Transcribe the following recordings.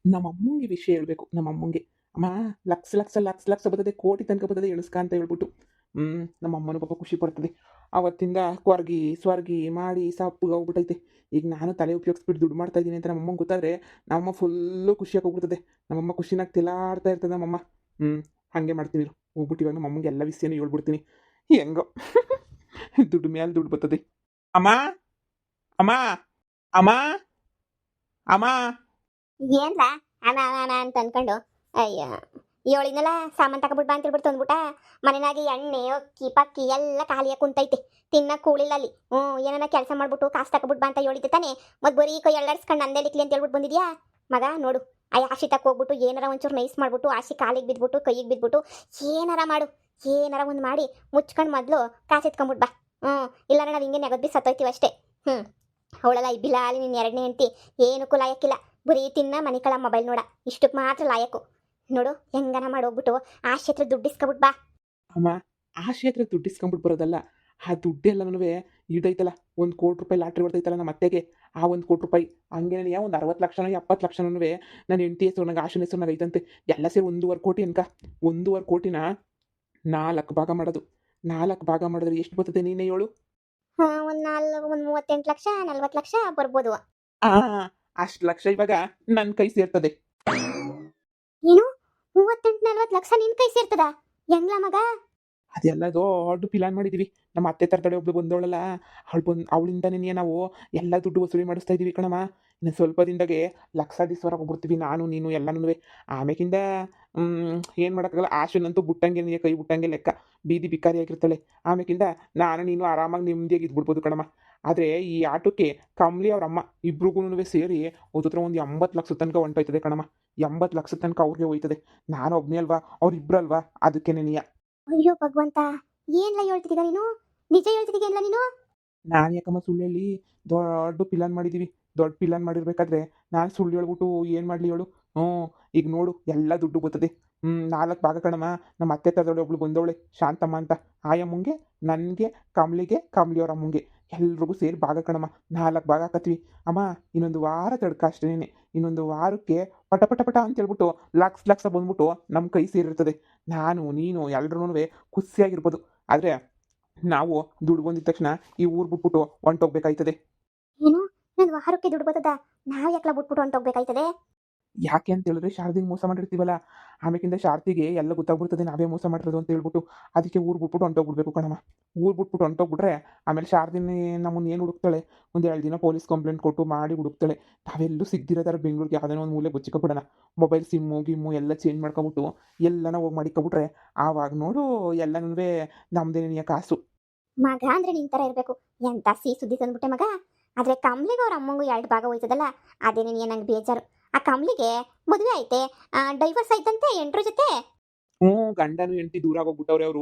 ನಮ್ಮ ಅಮ್ಮಂಗೆ ವಿಷಯ ಹೇಳ್ಬೇಕು. ನಮ್ಮ ಅಮ್ಮಂಗೆ, ಅಮ್ಮ ಲಕ್ಷ ಲಕ್ಷ ಲಕ್ಷ ಲಕ್ಷ ಬರ್ತದೆ, ಕೋಟಿ ತನಕ ಬರ್ತದೆ ಎಣಿಸ್ಕ ಅಂತ ಹೇಳ್ಬಿಟ್ಟು. ನಮ್ಮ ಅಮ್ಮನೂ ಪಾಪ ಖುಷಿ ಪಡ್ತದೆ. ಅವತ್ತಿಂದ ಕೊರ್ಗಿ ಸ್ವರ್ಗಿ ಮಾಡಿ ಸಪ್ಪಗೆ ಹೋಗ್ಬಿಟ್ಟೈತೆ. ಈಗ ನಾನು ತಲೆ ಉಪಯೋಗಿಸ್ಬಿಟ್ಟು ದುಡ್ಡು ಮಾಡ್ತಾ ಇದ್ದೀನಿ ಅಂತ ನಮ್ಮಮ್ಮಂಗೆ ಗೊತ್ತಾದ್ರೆ ನಮ್ಮಮ್ಮ ಫುಲ್ಲು ಖುಷಿಯಾಗಿ ಹೋಗ್ಬಿಡ್ತದೆ. ನಮ್ಮಮ್ಮ ಖುಷಿನಾಗ ತಿಲಾಡ್ತಾ ಇರ್ತದೆ ನಮ್ಮಮ್ಮ. ಹಾಗೆ ಮಾಡ್ತೀನಿ ಇರು. ಹೋಗ್ಬಿಟ್ಟು ಇವಾಗ ನಮ್ಮಮ್ಮಂಗೆ ಎಲ್ಲ ವಿಷಯನೂ ಹೇಳ್ಬಿಡ್ತೀನಿ. ಹೆಂಗೋ ದುಡ್ಡು ಮೇಲೆ ದುಡ್ಡು ಬರ್ತದೆ. ಅಮ್ಮ ಅಮ್ಮ ಅಮ್ಮ ಅಮ್ಮ ಏನ್ಲ ಅಣ ಅಣ ಅಂತ ಅನ್ಕೊಂಡು ಅಯ್ಯ ಇವಳಿನೆಲ್ಲ ಸಾಮಾನು ತಗೊಬಿಟ್ಟು ಬಾ ಅಂತ ಹೇಳ್ಬಿಟ್ಟು ತಂದ್ಬಿಟ್ಟ. ಮನೆಯಾಗಿ ಎಣ್ಣೆ ಅಕ್ಕಿ ಪಕ್ಕಿ ಎಲ್ಲ ಖಾಲಿಯಾಗಿ ಕುಂತೈತೆ. ತಿನ್ನಕ್ಕೆ ಕೂಳಿಲ್ಲ ಅಲ್ಲಿ. ಏನಾರ ಕೆಲಸ ಮಾಡ್ಬಿಟ್ಟು ಕಾಸು ತಗೊಬಿಟ್ಟು ಬಾ ಅಂತ ಹೇಳಿದ್ದೆ ತಾನೆ. ಮತ್ತೆ ಬರೀ ಕೈ ಎಳ್ಳಾಡ್ಸ್ಕೊಂಡು ನಂದೇ ಲಿಕ್ಲಿ ಅಂತ ಹೇಳ್ಬಿಟ್ಟು ಬಂದಿದ್ಯಾ ಮಗ. ನೋಡು ಆ ಆಶಿ ತಕ್ಕ ಹೋಗ್ಬಿಟ್ಟು ಏನಾರ ಒಂಚೂರು ನೈಸ್ ಮಾಡ್ಬಿಟ್ಟು ಆಶಿ ಕಾಲಿಗೆ ಬಿದ್ಬಿಟ್ಟು ಕೈಗೆ ಬಿದ್ಬಿಟ್ಟು ಏನಾರ ಮಾಡು. ಏನಾರ ಒಂದು ಮಾಡಿ ಮುಚ್ಕೊಂಡು ಮೊದಲು ಕಾಸು ಎತ್ಕೊಂಬಿಟ್ಟು ಬಾ. ಇಲ್ಲಾರ ನಾವು ಹಿಂಗೆ ನೆಗದ್ ಬಿ ಸತ್ತೋಯ್ತೀವಿ ಅಷ್ಟೇ. ಅವಳೆಲ್ಲ ಇಬ್ಬಿಲ್ಲ ಅಲ್ಲಿ ನಿನ್ನ ಎರಡನೇ ಹೆಂಡ್ತಿ ಏನಕ್ಕೂ ಲಾಯಕ್ಕಿಲ್ಲ. ಬರೀ ತಿನ್ನ ಮನೆ ಕಳ ಮೊಬೈಲ್ ನೋಡ ಇಷ್ಟಕ್ಕೆ ಮಾತ್ರ ಲಾಯಕ್ಕು. ನೋಡು ಹೆಂಗನ ಮಾಡೋಗ್ಬಿಟ್ಟು ಆಶೆ ಹತ್ರ ದುಡ್ಡು ಇಸ್ಕೊಬಿಟ್ಟು ಬಾ. ಅಮ್ಮ ಆಶೆ ಹತ್ರ ದುಡ್ಡು ಇಸ್ಕೊಂಬಿಟ್ಟು ಬರೋದಲ್ಲ, ಆ ದುಡ್ಡೆಲ್ಲನೂ ಇದೈತಲ್ಲ, 1 ಕೋಟಿ ರೂಪಾಯಿ ಲಾಟ್ರಿ ಹೊಡ್ತೈತಲ್ಲ ನಮ್ಮ ಅತ್ತೆಗೆ. ಆ 1 ಕೋಟಿ ರೂಪಾಯಿ ಹಂಗೇನೆ ಒಂದು 60 ಲಕ್ಷನೋ 70 ಲಕ್ಷನೂ ನನ್ನ ಹೆಂಡತಿ ಹೆಸರು ನಂಗೆ ಆಶನ ಹೆಸರು ನಂಗೆ ಐತಂತೆ. ಎಲ್ಲ ಸೇರಿ 1.5 ಕೋಟಿ ಅನ್ಕ. 1.5 ಕೋಟಿನ 4 ಭಾಗ ಮಾಡೋದು. 4 ಭಾಗ ಮಾಡಿದ್ರೆ ಎಷ್ಟು ಬರ್ತದೆ ನೀನೇ ಹೇಳು? ಒಂದು 38 ಲಕ್ಷ 40 ಲಕ್ಷ ಬರ್ಬೋದು. ಆ ಅಷ್ಟು ಲಕ್ಷ ಇವಾಗ ನನ್ನ ಕೈ ಸೇರ್ತದೆ. ಏನು 38 40 ಲಕ್ಷ ನಿನ್ ಕೈ ಸೇರ್ತದ? ಹೆಂಗ್ಲ ಮಗ? ಅದೆಲ್ಲ ದೊಡ್ಡ ಪ್ಲಾನ್ ಮಾಡಿದ್ದೀವಿ. ನಮ್ಮ ಅತ್ತೆ ತರದಡೆ ಒಬ್ಳು ಬಂದವಳಲ್ಲ, ಅವಳಿಂದನೇ ನಾವು ಎಲ್ಲ ದುಡ್ಡು ವಸೂಲಿ ಮಾಡಿಸ್ತಾ ಇದ್ದೀವಿ ಕಣಮ್ಮ. ಇನ್ನು ಸ್ವಲ್ಪ ದಿನದಾಗೆ ಲಕ್ಷಾಧೀಶ್ವರ ಹೋಗ್ಬಿಡ್ತೀವಿ ನಾನು ನೀನು ಎಲ್ಲನೂ. ಆಮೇಕಿಂದ ಏನು ಮಾಡೋಕ್ಕಾಗಲ್ಲ. ಆಶನಂತೂ ಬುಟ್ಟಂಗೆ ಕೈ ಬುಟ್ಟಂಗೆ ಲೆಕ್ಕ, ಬೀದಿ ಬಿಕಾರಿ ಆಗಿರ್ತಾಳೆ. ಆಮೇಕಿಂದ ನಾನು ನೀನು ಆರಾಮಾಗಿ ನೆಮ್ಮದಿಯಾಗಿ ಇದ್ಬಿಡ್ಬೋದು ಕಣಮ್ಮ. ಆದರೆ ಈ ಆಟಕ್ಕೆ ಕಮಲಿ ಅವ್ರ ಅಮ್ಮ ಇಬ್ರಿಗೂ ಸೇರಿ ಹತ್ರ ಒಂದು 80 ಲಕ್ಷ ತನಕ ಹೊಂಟೋಯ್ತದೆ ಕಣಮ್ಮ. 80 ಲಕ್ಷ ತನಕ ಅವ್ರಿಗೆ ಹೋಯ್ತದೆ. ನಾನು ಒಬ್ಬನೇ ಅಲ್ವಾ, ಅವ್ರಿಬ್ರಲ್ವಾ, ಅದಕ್ಕೇನೆ ನೀಯ. ಅಯ್ಯೋ ಭಗವಂತ, ಏನ್ಲ ಹೇಳ್ತಿದ್ದೀಗ ನೀನು? ನಿಜ ಹೇಳ್ತಿದ್ದೀಗೇನ್ಲ ನೀನು? ನಾನು ಯಾಕಮ್ಮ ಸುಳ್ಳು ಹೇಳಿ? ದೊಡ್ಡ ಪ್ಲಾನ್ ಮಾಡಿದ್ದೀವಿ. ದೊಡ್ಡ ಪ್ಲಾನ್ ಮಾಡಿರ್ಬೇಕಾದ್ರೆ ನಾನು ಸುಳ್ಳು ಹೇಳ್ಬಿಟ್ಟು ಏನು ಮಾಡಲಿ ಹೇಳು? ಈಗ ನೋಡು ಎಲ್ಲ ದುಡ್ಡು ಬರ್ತದೆ. 4 ಭಾಗ ಕಣಮ್ಮ. ನಮ್ಮ ಅತ್ತೆ ತರದವಳೆ ಒಬ್ಳು ಬಂದವಳೆ ಶಾಂತಮ್ಮ ಅಂತ. ಆಯಮ್ಮಂಗೆ, ನನಗೆ, ಕಮಲಿಗೆ, ಕಮಲಿಯವ್ರ ಅಮ್ಮಂಗೆ ಎಲ್ರಿಗೂ ಸೇರಿ ಭಾಗ ಕಣಮ್ಮ. 4 ಭಾಗ ಹಾಕತ್ತೀವಿ ಅಮ್ಮ. ಇನ್ನೊಂದು ವಾರ ತಡ್ಕ ಅಷ್ಟೇನೆ. ಇನ್ನೊಂದು ವಾರಕ್ಕೆ ಪಟ ಪಟ ಪಟ ಅಂತ ಹೇಳ್ಬಿಟ್ಟು ಲಕ್ಷ ಲಕ್ಷ ಬಂದ್ಬಿಟ್ಟು ನಮ್ಮ ಕೈ ಸೇರಿರ್ತದೆ. ನಾನು ನೀನು ಎಲ್ರೂ ಖುಷಿಯಾಗಿರ್ಬೋದು. ಆದರೆ ನಾವು ದುಡ್ಡು ಬಂದಿದ ತಕ್ಷಣ ಈ ಊರು ಬಿಟ್ಬಿಟ್ಟು ಹೊಂಟೋಗ್ಬೇಕಾಯ್ತದೆ. ಏನು ನನ್ನ ವಾರಕ್ಕೆ ದುಡ್ಡು ಬರ್ತದ? ನಾವು ಯಾಕಲ ಬಿಟ್ಬಿಟ್ಟು ಹೊಂಟೋಗ್ಬೇಕಾಯ್ತದೆ? ಯಾಕೆ ಅಂತ ಹೇಳಿದ್ರೆ ಶಾರದಿಗೆ ಮೋಸ ಮಾಡಿರ್ತೀವಲ್ಲ, ಆಮೇಕಿಂದ ಶಾರದಿಗೆ ಎಲ್ಲ ಗೊತ್ತಾಗ್ಬಿಡ್ತದೆ ನಾವೇ ಮೋಸ ಮಾಡಿರೋದು ಅಂತ ಹೇಳ್ಬಿಟ್ಟು. ಅದಕ್ಕೆ ಊರು ಬಿಟ್ಬಿಟ್ಟು ಹೊಂಟೋಗ್ಬಿಡ್ಬೇಕು ಕಣಮ್ಮ. ಊರು ಬಿಟ್ಬಿಟ್ಟು ಹೊಂಟೋಗ್ಬಿಟ್ರೆ ಆಮೇಲೆ ಶಾರದಿನೇ ನಮ್ಮನ್ನು ಏನು ಹುಡುಕ್ತಾಳೆ? ಒಂದು 2 ದಿನ ಪೊಲೀಸ್ ಕಂಪ್ಲೇಂಟ್ ಕೊಟ್ಟು ಮಾಡಿ ಹುಡುಕ್ತಾಳೆ. ನಾವೆಲ್ಲೂ ಸಿಗ್ದಿರೋ ಥರ ಬೆಂಗಳೂರಿಗೆ ಯಾವುದೋ ಒಂದು ಮೂಲೆ ಬಚ್ಚಿಕೊಬಿಡೋಣ. ಮೊಬೈಲ್ ಸಿಮ್ಮು ಗಿಮ್ಮು ಎಲ್ಲ ಚೇಂಜ್ ಮಾಡ್ಕೊಬಿಟ್ಟು ಎಲ್ಲನ ಹೋಗಿ ಮಾಡಿಕೊಬಿಟ್ರೆ ಆವಾಗ ನೋಡು ಎಲ್ಲನೂ ನಮ್ಮದೇನೆಯ ಕಾಸು. ಮಗ ಅಂದ್ರೆ ನಿನ್ ತರ ಇರ್ಬೇಕು. ಎಂತ ಸಿಹಿ ಸುದ್ದಿ ತಂದ್ಬಿಟ್ಟೆ ಮಗ. ಆದ್ರೆ ಕಮ್ಲಿಗೆ ಅವ್ರ ಅಮ್ಮಂಗೂ 2 ಭಾಗ ಹೋಯ್ತದಲ್ಲ, ಅದೇನೇ ನಂಗೆ ಬೇಜಾರು. ಆ ಕಮ್ಲಿಗೆ ಮದುವೆ ಐತೆ, ಡೈವರ್ಸ್ ಆಯ್ತಂತೆ ಎಂಟ್ರ ಜೊತೆ. ಗಂಡನು ಹೆಂಡತಿ ದೂರ ಆಗೋಗ್ಬಿಟ್ಟವ್ರೆ ಅವರು.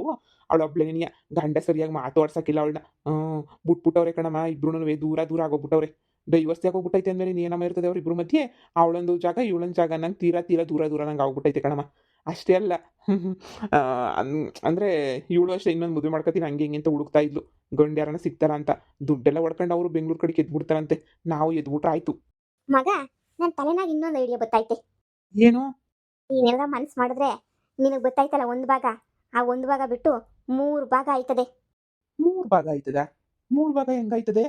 ಅವಳೊಬ್ಳೇನಿಯ ಗಂಡ ಸರಿಯಾಗಿ ಮಾತಾಡ್ಸಕ್ಕಿಲ್ಲ ಅವಳನ್ನ. ಬಿಟ್ಬಿಟ್ಟವ್ರೆ ಕಣಮ್ಮ. ಇಬ್ರು ದೂರ ದೂರ ಆಗೋಗ್ಬಿಟ್ಟವ್ರೆ. ಡೈವರ್ಸ್ ಆಗೋಗ್ಬಿಟ್ಟೈತೆ ಅಂದಮೇಲೆ ಏನಮ್ಮ ಇರ್ತದೆ ಅವ್ರ ಇಬ್ರು ಮಧ್ಯೆ? ಅವಳೊಂದು ಜಾಗ ಇವಳೊಂದು ಜಾಗ, ನಂಗೆ ತೀರಾ ತೀರಾ ದೂರ ದೂರ ನಂಗೆ ಆಗ್ಬಿಟ್ಟೈತೆ ಕಣಮ್ಮ. ಅಷ್ಟೇ ಅಲ್ಲ, ಅಂದರೆ ಇವಳು ಅಷ್ಟೇ ಇನ್ನೊಂದು ಮದುವೆ ಮಾಡ್ಕೊತೀನಿ ಹಂಗೆ ಹಿಂಗೆ ಅಂತ ಹುಡುಕ್ತಾ ಇದ್ಲು. ಗಂಡ ಯಾರನ್ನ ಸಿಗ್ತಾರ ಅಂತ. ದುಡ್ಡೆಲ್ಲ ಹೊಡ್ಕೊಂಡು ಅವರು ಬೆಂಗಳೂರು ಕಡೆಗೆ ಎದ್ಬಿಡ್ತಾರಂತೆ. ನಾವು ಎದ್ಬಿಟ್ರೆ ಆಯ್ತು. ಮಗ ನನ್ನ ತಲೆನಾಗ ಇನ್ನೊಂದು ಐಡಿಯಾ ಬತ್ತೈತೆ. ಏನು? ನೀನೆಲ್ಲ ಮನ್ಸು ಮಾಡಿದ್ರೆ ನಿನಗೆ ಗೊತ್ತಾಯ್ತಲ್ಲ 1 ಭಾಗ, ಆ 1 ಭಾಗ ಬಿಟ್ಟು 3 ಭಾಗ ಆಯ್ತದೆ. 3 ಭಾಗ ಆಯ್ತದ? 3 ಭಾಗ ಹೆಂಗಾಯ್ತದೆ?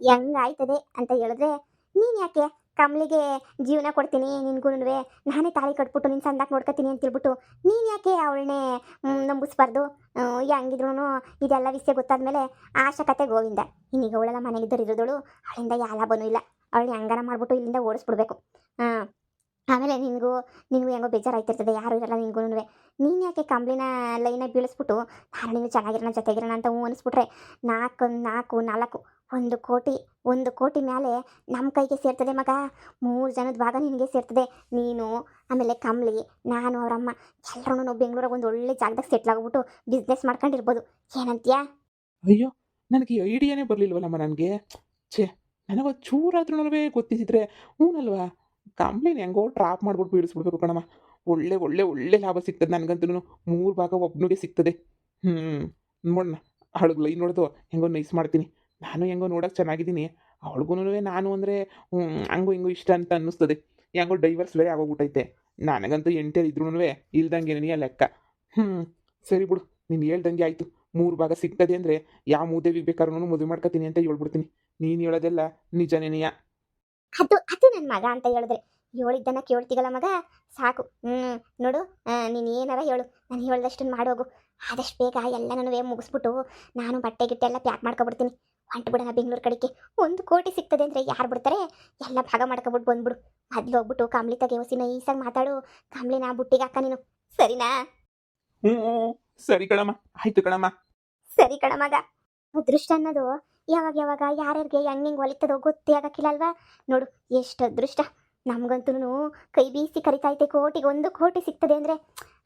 ಹೆಂಗಾಯ್ತದೆ ಅಂತ ಹೇಳಿದ್ರೆ, ನೀನು ಯಾಕೆ ಕಮಲಿಗೆ ಜೀವನ ಕೊಡ್ತೀನಿ ನಿನ್ಗೂನುವೆ, ನಾನೇ ತಾಳಿ ಕಟ್ಬಿಟ್ಟು ನಿನ್ನ ಸಂದಾಕ ನೋಡ್ಕೊತೀನಿ ಅಂತ ಹೇಳ್ಬಿಟ್ಟು ನೀನು ಯಾಕೆ ಅವಳನ್ನೇ ನಂಬಿಸ್ಬಾರ್ದು? ಹೆಂಗಿದ್ರು ಇದೆಲ್ಲ ವಿಷಯ ಗೊತ್ತಾದ್ಮೇಲೆ ಆಶಾ ಕತೆ ಗೋವಿಂದ. ಇನ್ನೀಗ ಅವಳೆಲ್ಲ ಮನೆಗಿದ್ದರು ಇರೋದಳು, ಅವಳಿಂದ ಯಾವ ಲಾಭನೂ ಇಲ್ಲ. ಅವಳನ್ನ ಹೆಂಗಾರ ಮಾಡ್ಬಿಟ್ಟು ಇಲ್ಲಿಂದ ಓಡಿಸ್ಬಿಡ್ಬೇಕು. ಆಮೇಲೆ ನಿನಗೂ ಹೆಂಗೋ ಬೇಜಾರಾಯ್ತಿರ್ತದೆ, ಯಾರು ಇರಲ್ಲ ನಿನ್ಗೂ. ನೀನು ಯಾಕೆ ಕಂಬ್ಳಿನ ಲೈನ ಬೀಳಿಸ್ಬಿಟ್ಟು ನಾನು ನೀನು ಚೆನ್ನಾಗಿರೋಣ ಜೊತೆಗಿರೋಣ ಅಂತ ಅನಿಸ್ಬಿಟ್ರೆ 4 1 ಕೋಟಿ 1 ಕೋಟಿ ಮೇಲೆ ನಮ್ಮ ಕೈಗೆ ಸೇರ್ತದೆ ಮಗ. 3 ಜನದ ಭಾಗ ನಿನಗೆ ಸೇರ್ತದೆ. ನೀನು ಆಮೇಲೆ ಕಮ್ಲಿ, ನಾನು ಅವರಮ್ಮ ಎಲ್ಲರೂ ನಾವು ಬೆಂಗಳೂರಾಗ ಒಂದು ಒಳ್ಳೆ ಜಾಗದಾಗ ಸೆಟ್ಲ್ ಆಗ್ಬಿಟ್ಟು ಬಿಸ್ನೆಸ್ ಮಾಡ್ಕೊಂಡಿರ್ಬೋದು. ಏನಂತೀಯಾ? ಅಯ್ಯೋ, ನನಗೆ ಈ ಐಡಿಯಾನೇ ಬರಲಿಲ್ವಲ್ಲಮ್ಮ ನನಗೆ. ಛೇ, ನನಗೊಂದು ಚೂರಾದ್ರೂ ಗೊತ್ತಿದ್ದಿದ್ರೆ ಹ್ಞೂನಲ್ವಾ, ಕಂಪ್ನಿನ ಹೆಂಗೋ ಟ್ರಾಪ್ ಮಾಡ್ಬಿಟ್ಟು ಬೀಳಿಸ್ಬಿಡ್ಬೇಕು ಕಣಮ್ಮ. ಒಳ್ಳೆ ಒಳ್ಳೆ ಒಳ್ಳೆ ಲಾಭ ಸಿಗ್ತದೆ ನನಗಂತೂ. 3 ಭಾಗ ಒಬ್ಬನಿಗೆ ಸಿಗ್ತದೆ. ನೋಡೋಣ, ಅವಳಿಗೆ ಲೈ ನೋಡ್ದು ಹೆಂಗೋ ನೈಸ್ ಮಾಡ್ತೀನಿ. ನಾನು ಹೆಂಗೋ ನೋಡೋಕೆ ಚೆನ್ನಾಗಿದ್ದೀನಿ, ಅವಳಿಗೂ ನಾನು ಅಂದರೆ ಹಂಗೂ ಹಿಂಗೂ ಇಷ್ಟ ಅಂತ ಅನ್ನಿಸ್ತದೆ. ಹೆಂಗೋ ಡೈವರ್ಸ್ ಬೇರೆ ಆಗೋಗ್ಬಿಟ್ಟೈತೆ. ನನಗಂತೂ ಎಂಟೇರು ಇದ್ರೂ ಇಲ್ದಂಗೆ ನೀ ಲೆಕ್ಕ. ಸರಿ ಬಿಡು, ನೀನು ಹೇಳ್ದಂಗೆ ಆಯಿತು. 3 ಭಾಗ ಸಿಗ್ತದೆ ಅಂದರೆ ಯಾವ ಮೂದೇವಿಗೆ ಬೇಕಾದ್ರೂ ಮದುವೆ ಮಾಡ್ಕೊತೀನಿ ಅಂತ ಹೇಳ್ಬಿಡ್ತೀನಿ. ನೀನು ಹೇಳೋದೆಲ್ಲ ನಿಜನೇನೆಯ. ಅದು ನನ್ನ ಮಗ ಅಂತ ಹೇಳಿದ್ರೆ ಹೇಳಿದ್ದನ್ನ ಕೇಳ್ತೀಗಲ್ಲ ಮಗ, ಸಾಕು. ನೋಡು, ನೀನು ಏನಾರ ಹೇಳು, ನಾನು ಹೇಳ್ದಷ್ಟನ್ನು ಮಾಡೋಗು. ಆದಷ್ಟು ಬೇಗ ಎಲ್ಲನೂ ಮುಗಿಸ್ಬಿಟ್ಟು ನಾನು ಬಟ್ಟೆ ಗಿಟ್ಟೆ ಎಲ್ಲ ಪ್ಯಾಕ್ ಮಾಡ್ಕೊಬಿಡ್ತೀನಿ. ಹೊಂಟು ಬಿಡೋಣ ಬೆಂಗಳೂರು ಕಡೆಗೆ. 1 ಕೋಟಿ ಸಿಗ್ತದೆ ಅಂದರೆ ಯಾರು ಬಿಡ್ತಾರೆ? ಎಲ್ಲ ಭಾಗ ಮಾಡ್ಕೊಬಿಟ್ಟು ಬಂದ್ಬಿಡು. ಮೊದಲು ಹೋಗ್ಬಿಟ್ಟು ಕಾಮ್ಲಿ ತಗೆ ಹೊಸಿ ನೈಸಾಗಿ ಮಾತಾಡು. ಕಾಮ್ಲಿನ ಬುಟ್ಟಿಗೆ ಹಾಕ ನೀನು, ಸರಿನಾ? ಹ್ಞೂ ಸರಿ ಕಣಮ್ಮ, ಆಯಿತು ಕಣಮ್ಮ. ಸರಿ ಕಣ ಮಗ. ಅದೃಷ್ಟ ಅನ್ನೋದು ಯಾವಾಗ ಯಾವಾಗ ಯಾರ್ಯಾರಿಗೆ ಹೆಂಗೆ ಒಲಿತದೋ ಗೊತ್ತೇ ಆಗಕ್ಕಿಲ್ಲ ಅಲ್ವಾ? ನೋಡು ಎಷ್ಟು ಅದೃಷ್ಟ. ನಮ್ಗಂತೂ ಕೈ ಬೀಸಿ ಕರಿತೈತೆ ಕೋಟಿಗೆ 1 ಕೋಟಿ ಸಿಗ್ತದೆ ಅಂದರೆ.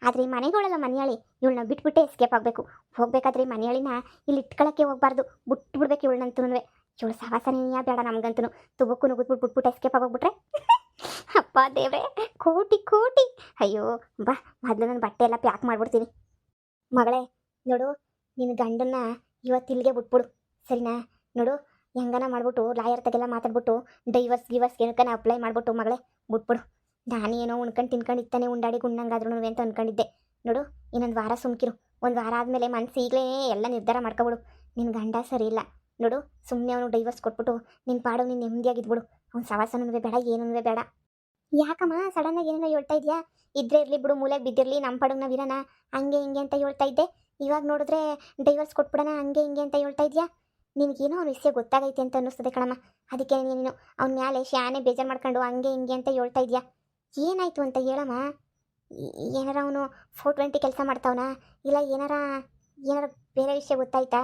ಆದರೆ ಈ ಮನೆಗಳಲ್ಲ ಮನೆಯಾಳಿ, ಇವಳನ್ನ ಬಿಟ್ಬಿಟ್ಟೆ ಎಸ್ಕೇಪ್ ಆಗಬೇಕು. ಹೋಗ್ಬೇಕಾದ್ರೆ ಮನೆಯಾಳಿನ ಇಲ್ಲಿ ಇಟ್ಕೊಳ್ಳೋಕ್ಕೆ ಹೋಗ್ಬಾರ್ದು, ಬಿಟ್ಬಿಡ್ಬೇಕು ಇವಳನ್ನಂತೂ. ಇವಳು ಸವಾಸನೆಯ ಬೇಡ ನಮ್ಗಂತೂ. ತುಬಕ್ಕು ನುಗ್ಗಿದ್ಬಿಟ್ಟು ಎಸ್ಕೇಪ್ ಆಗೋಗ್ಬಿಟ್ರೆ ಅಪ್ಪ ದೇವ್ರೆ, ಕೋಟಿ ಕೋಟಿ. ಅಯ್ಯೋ ಬಾ, ಮೊದಲು ನಾನು ಬಟ್ಟೆ ಎಲ್ಲ ಪ್ಯಾಕ್ ಮಾಡ್ಬಿಡ್ತೀನಿ. ಮಗಳೇ ನೋಡು, ನಿನ್ನ ಗಂಡನ್ನ ಇವತ್ತು ಇಲ್ಲಿಗೆ ಬಿಟ್ಬಿಡು, ಸರಿನಾ? ನೋಡು, ಹೆಂಗನ ಮಾಡ್ಬಿಟ್ಟು ಲಾಯರ್ ತಗೆಲ್ಲ ಮಾತಾಡ್ಬಿಟ್ಟು ಡೈವರ್ಸ್ ಏನಕ್ಕನ ಅಪ್ಲೈ ಮಾಡ್ಬಿಟ್ಟು ಮಗಳೇ ಬಿಟ್ಬಿಡು. ನಾನೇನೋ ಉಣ್ಕೊಂಡು ತಿನ್ಕೊಂಡು ಇತ್ತಾನೆ ಉಂಡಾಡಿ ಗುಣ್ಣಂಗಾದ್ರೂ ಅಂತ ಅಂದ್ಕೊಂಡಿದ್ದೆ. ನೋಡು, ಇನ್ನೊಂದು ವಾರ ಸುಮ್ಕಿರು. 1 ವಾರ ಆದಮೇಲೆ ಮನಸ್ಸು ಈಗಲೇ ಎಲ್ಲ ನಿರ್ಧಾರ ಮಾಡ್ಕೊಬಿಡು. ನಿನ್ನ ಗಂಡ ಸರಿ ಇಲ್ಲ ನೋಡು, ಸುಮ್ಮನೆ ಅವನು ಡೈವರ್ಸ್ ಕೊಟ್ಬಿಟ್ಟು ನಿನ್ನ ಪಾಡು ನೀನು ನೆಮ್ಮದಿಯಾಗಿದ್ಬಿಡು. ಅವ್ನು ಸವಾಸನೂ ಬೇಡ, ಏನೂ ಬೇಡ. ಯಾಕಮ್ಮ ಸಡನ್ನಾಗಿ ಏನೇನೋ ಹೇಳ್ತಾ ಇದೆಯಾ? ಇದ್ರೆ ಇರಲಿ ಬಿಡು, ಮೂಲೆಗೆ ಬಿದ್ದಿರಲಿ, ನಮ್ಮ ಪಾಡುಗೆ ನಾವು ಇರೋಣ, ಹಂಗೆ ಹಿಂಗೆ ಅಂತ ಹೇಳ್ತಾ ಇದ್ದೆ. ಇವಾಗ ನೋಡಿದ್ರೆ ಡೈವರ್ಸ್ ಕೊಟ್ಬಿಡೋಣ ಹಂಗೆ ಹಿಂಗೆ ಅಂತ ಹೇಳ್ತಾ ಇದೆಯಾ? ನಿನಗೇನೋ ಅವ್ನ ವಿಷಯ ಗೊತ್ತಾಗೈತೆ ಅಂತ ಅನ್ನಿಸ್ತದೆ ಕಣಮ್ಮ. ಅದಕ್ಕೆ ನೀನು ಅವ್ನ ಮ್ಯಾಲೆ ಶಾನೆ ಬೇಜಾರು ಮಾಡ್ಕೊಂಡು ಹಂಗೆ ಹಿಂಗೆ ಅಂತ ಹೇಳ್ತಾ ಇದೆಯಾ? ಏನಾಯಿತು ಅಂತ ಹೇಳಮ್ಮ. ಏನಾರ ಅವನು 420 ಕೆಲಸ ಮಾಡ್ತಾವನಾ? ಇಲ್ಲ ಏನಾರ ಬೇರೆ ವಿಷಯ ಗೊತ್ತಾಯ್ತಾ?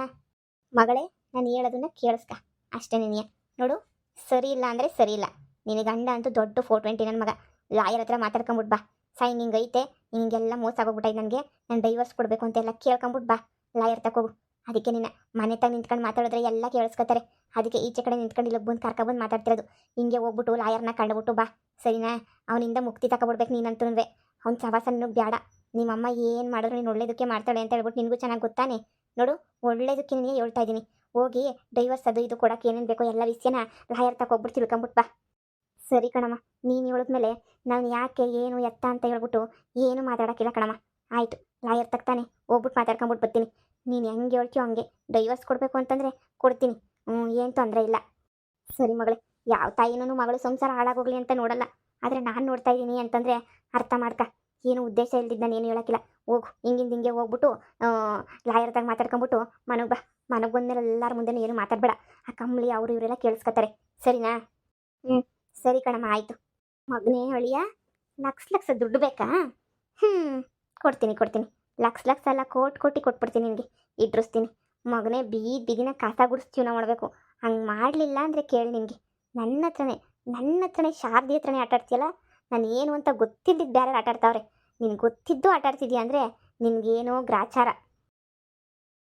ಮಗಳೇ, ನಾನು ಹೇಳೋದನ್ನ ಕೇಳಿಸ್ಕ ಅಷ್ಟೇ. ನೀನು ನೋಡು, ಸರಿ ಇಲ್ಲ ಅಂದರೆ ಸರಿ ಇಲ್ಲ. ನಿನಗೆ ಗಂಡ ಅಂತೂ ದೊಡ್ಡ 420 ನನ್ನ ಮಗ. ಲಾಯರ್ ಹತ್ರ ಮಾತಾಡ್ಕೊಂಬಿಟ್ಟು ಬಾ. ಸೈನಿಂಗ್ ಐತೆ, ನಿನಗೆಲ್ಲ ಮೋಸ ಆಗೋಗ್ಬಿಟ್ಟೈತೆ. ನನಗೆ ನಾನು ಡೈವರ್ಸ್ ಕೊಡಬೇಕು ಅಂತೆಲ್ಲ ಕೇಳ್ಕೊಂಬಿಟ್ಟು ಬಾ, ಲಾಯರ್ ತಗೋಗು. ಅದಕ್ಕೆ ನಿನ್ನ ಮನೆ ತಾಗ ನಿಂತ್ಕೊಂಡು ಮಾತಾಡಿದ್ರೆ ಎಲ್ಲ ಕೇಳಿಸ್ಕೊತಾರೆ. ಅದಕ್ಕೆ ಈಚೆ ಕಡೆ ನಿಂತ್ಕೊಂಡು ಇಲ್ಲಿ ಬಂದು ಕರ್ಕೊಬಂದು ಮಾತಾಡ್ತಿರೋದು. ಹಿಂಗೆ ಹೋಗ್ಬಿಟ್ಟು ಲಾಯರ್ನ ಕಂಡುಬಿಟ್ಟು ಬಾ, ಸರಿನಾ? ಅವನಿಂದ ಮುಕ್ತಿ ತಗೊಬಿಡ್ಬೇಕು ನೀನಂತೂ. ಅವ್ನ ಸವಾಸನೂ ಬೇಡ. ನಿಮ್ಮಮ್ಮ ಏನು ಮಾಡಿದ್ರು ನೀನು ಒಳ್ಳೇದಕ್ಕೆ ಮಾಡ್ತಾಳೆ ಅಂತ ಹೇಳ್ಬಿಟ್ಟು ನಿನಗೂ ಚೆನ್ನಾಗಿ ಗೊತ್ತಾನೆ. ನೋಡು, ಒಳ್ಳೇದಕ್ಕೆ ನೀನು ಹೇಳ್ತಾ ಇದ್ದೀನಿ. ಹೋಗಿ ಡೈವರ್ಸ್ ಅದು ಇದು ಕೊಡೋಕೆ ಏನೇನು ಬೇಕೋ ಎಲ್ಲ ವಿಷಯನ ಲಾಯರ್ ತಗೊಬಿಟ್ಟು ತಿಳ್ಕೊಂಬಿಟ್ಟು ಬಾ. ಸರಿ ಕಣಮ್ಮ, ನೀನು ಹೇಳಿದ್ಮೇಲೆ ನಾನು ಯಾಕೆ ಏನು ಎತ್ತ ಅಂತ ಹೇಳ್ಬಿಟ್ಟು ಏನು ಮಾತಾಡೋಕ್ಕಿಲ್ಲ ಕಣಮ್ಮ. ಆಯಿತು, ಲಾಯರ್ ತಗ್ತಾನೆ ಹೋಗ್ಬಿಟ್ಟು ಮಾತಾಡ್ಕೊಂಬಿಟ್ಟು ಬರ್ತೀನಿ. ನೀನು ಹೆಂಗೆ ಹೇಳ್ತೀಯೋ ಹಂಗೆ. ಡೈವರ್ಸ್ ಕೊಡಬೇಕು ಅಂತಂದರೆ ಕೊಡ್ತೀನಿ, ಏನು ತೊಂದರೆ ಇಲ್ಲ. ಸರಿ ಮಗಳೇ, ಯಾವ ತಾಯಿನೂ ಮಗಳು ಸಂಸಾರ ಹಾಳಾಗೋಗ್ಲಿ ಅಂತ ನೋಡಲ್ಲ. ಆದರೆ ನಾನು ನೋಡ್ತಾ ಇದ್ದೀನಿ ಅಂತಂದರೆ ಅರ್ಥ ಮಾಡ್ಕ. ಏನು ಉದ್ದೇಶ ಇಲ್ದಿದ್ದು ನಾನು ಏನು ಹೇಳೋಕ್ಕಿಲ್ಲ. ಹೋಗು, ಹಿಂಗೆ ಹೋಗ್ಬಿಟ್ಟು ಲಾಯರ್ದಾಗ ಮಾತಾಡ್ಕೊಂಬಿಟ್ಟು ಮನೆಗೆ ಬಾ. ಮನೆಗೆ ಬಂದಮೇಲೆ ಎಲ್ಲರ ಮುಂದೆ ಏನು ಮಾತಾಡಬೇಡ. ಆ ಕಮ್ಲಿ ಅವರು ಇವರೆಲ್ಲ ಕೇಳಿಸ್ಕೊತಾರೆ, ಸರಿನಾ? ಸರಿ ಕಣಮ್ಮ, ಆಯಿತು. ಮಗನೇ ಅಳಿಯ, ಲಕ್ಷ ದುಡ್ಡು ಬೇಕಾ? ಕೊಡ್ತೀನಿ. ಲಕ್ಷ ಅಲ್ಲ, ಕೋಟಿ ಕೊಟ್ಬಿಡ್ತೀನಿ ನಿನಗೆ. ಇಡ್ರಿಸ್ತೀನಿ ಮಗನೇ. ಬೀದಿನ ಕಸ ಗುಡಿಸಿ ಜೀವನ ಮಾಡಬೇಕು. ಹಂಗೆ ಮಾಡಲಿಲ್ಲ ಅಂದರೆ ಕೇಳಿ ನಿನಗೆ. ನನ್ನ ಹತ್ರನೇ ಶಾರದಿ ಹತ್ರನೇ ಆಟಾಡ್ತೀಯಲ್ಲ. ನಾನು ಏನು ಅಂತ ಗೊತ್ತಿದ್ದಿದ್ದು ಬೇರೆ ಆಟಾಡ್ತಾವ್ರೆ. ನಿನ್ಗೆ ಗೊತ್ತಿದ್ದು ಆಟಾಡ್ತಿದ್ಯಾ ಅಂದರೆ ನಿನಗೇನೋ ಗ್ರಾಚಾರ.